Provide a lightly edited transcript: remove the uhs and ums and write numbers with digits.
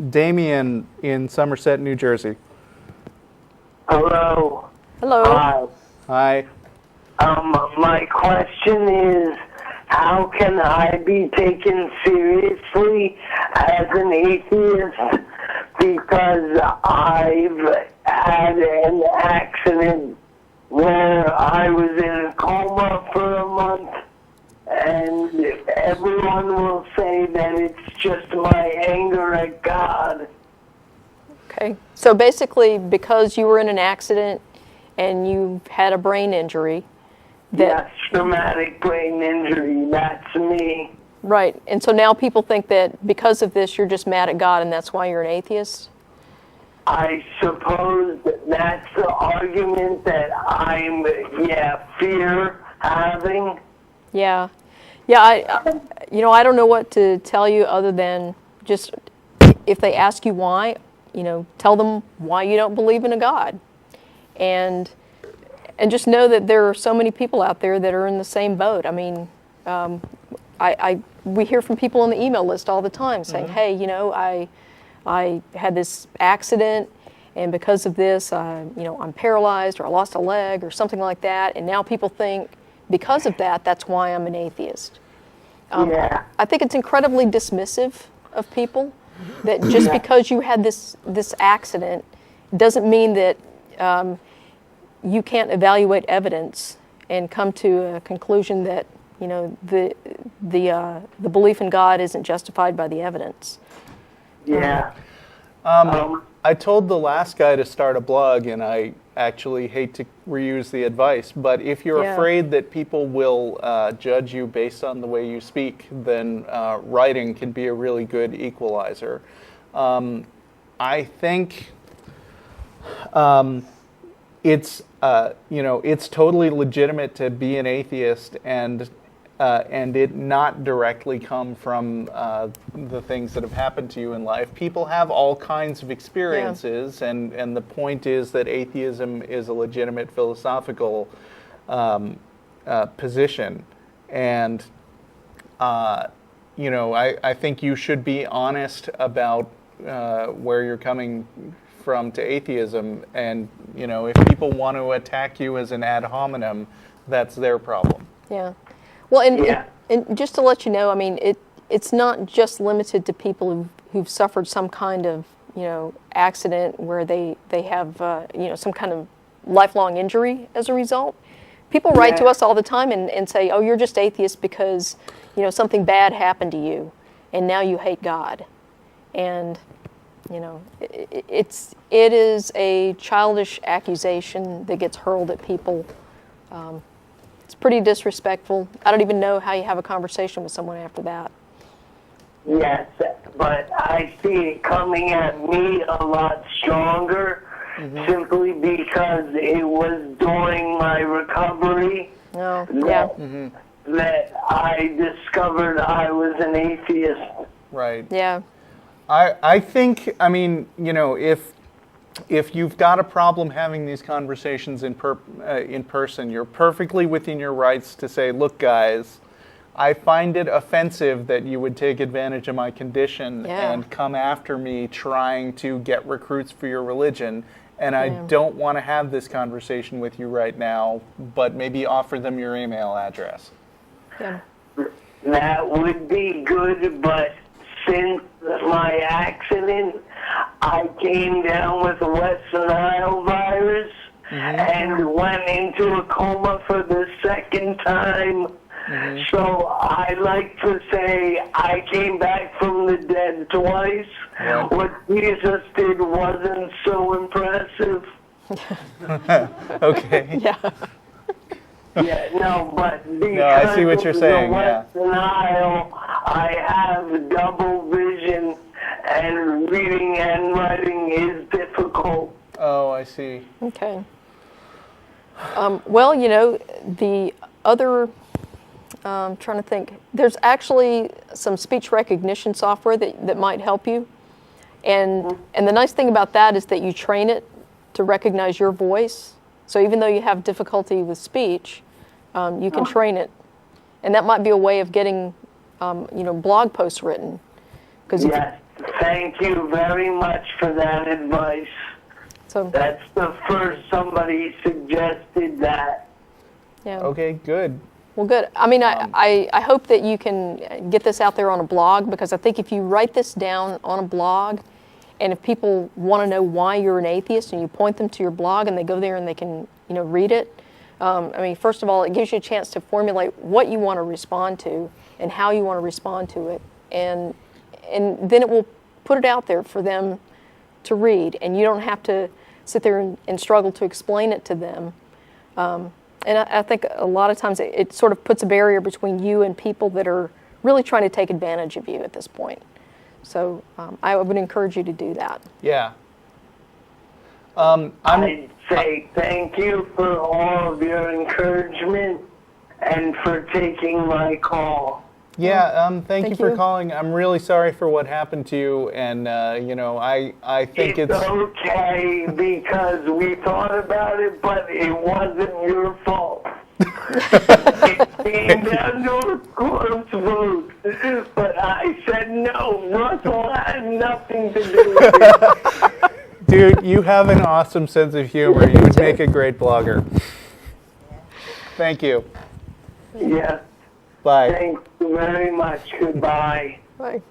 Damian in Somerset, New Jersey. Hello. Hello. Hi. My question is, how can I be taken seriously as an atheist? Because I've had an accident where I was in a coma for a month, and everyone will say that it's just my anger at God. Okay. So basically, because you were in an accident and you had a brain injury. Yes, traumatic brain injury, that's me. Right. And so now people think that because of this, you're just mad at God and that's why you're an atheist? I suppose that's the argument that I'm, fear having. Yeah. Yeah, I don't know what to tell you other than just if they ask you why, tell them why you don't believe in a God. And just know that there are so many people out there that are in the same boat. I mean, we hear from people on the email list all the time saying, hey, I had this accident, and because of this, I'm paralyzed, or I lost a leg, or something like that, and now people think because of that, that's why I'm an atheist. I think it's incredibly dismissive of people that just because you had this accident doesn't mean that you can't evaluate evidence and come to a conclusion that the belief in God isn't justified by the evidence. Yeah. I told the last guy to start a blog, and I actually hate to reuse the advice, but if you're afraid that people will judge you based on the way you speak, then writing can be a really good equalizer. I think it's totally legitimate to be an atheist and it not directly come from the things that have happened to you in life. People have all kinds of experiences, and the point is that atheism is a legitimate philosophical position. And, I think you should be honest about where you're coming from to atheism. And, if people want to attack you as an ad hominem, that's their problem. Yeah. Well, and just to let you know, I mean, it's not just limited to people who've suffered some kind of, accident where they have, some kind of lifelong injury as a result. People write to us all the time and say, oh, you're just atheist because, something bad happened to you, and now you hate God. And, it is a childish accusation that gets hurled at people. It's pretty disrespectful. I don't even know how you have a conversation with someone after that. Yes, but I see it coming at me a lot stronger, simply because it was during my recovery that I discovered I was an atheist. Right. Yeah. I think, if you've got a problem having these conversations in person, you're perfectly within your rights to say, look, guys, I find it offensive that you would take advantage of my condition and come after me trying to get recruits for your religion, and I don't want to have this conversation with you right now, but maybe offer them your email address. Yeah. That would be good, but since my accident, I came down with the West Nile virus and went into a coma for the second time. So I like to say I came back from the dead twice. Yeah. What Jesus did wasn't so impressive. Okay. Yeah. Yeah, no, but because no, I see what you're saying. The West Nile, I have double vision, and reading and writing is difficult. Oh, I see. Okay. Well, the other, I'm trying to think, there's actually some speech recognition software that might help you. And the nice thing about that is that you train it to recognize your voice. So even though you have difficulty with speech, you can train it. And that might be a way of getting, blog posts written. Because Thank you very much for that advice. So, That's the first somebody suggested that. yeah. Okay, good. Well, good. I mean, I hope that you can get this out there on a blog, because I think if you write this down on a blog, and if people want to know why you're an atheist, and you point them to your blog, and they go there and they can, read it. I mean, first of all, it gives you a chance to formulate what you want to respond to and how you want to respond to it, and then it will put it out there for them to read, and you don't have to sit there and struggle to explain it to them. And I think a lot of times it sort of puts a barrier between you and people that are really trying to take advantage of you at this point. So I would encourage you to do that. Yeah. I'd say thank you for all of your encouragement and for taking my call. Yeah, thank you for you. calling. I'm really sorry for what happened to you, and I think it's okay because we thought about it, but it wasn't your fault. It came down to a close vote, but I said no. Russell had nothing to do with it. Dude, you have an awesome sense of humor. You would make a great blogger. Thank you. Yeah. Bye. Thank you very much. Goodbye. Bye.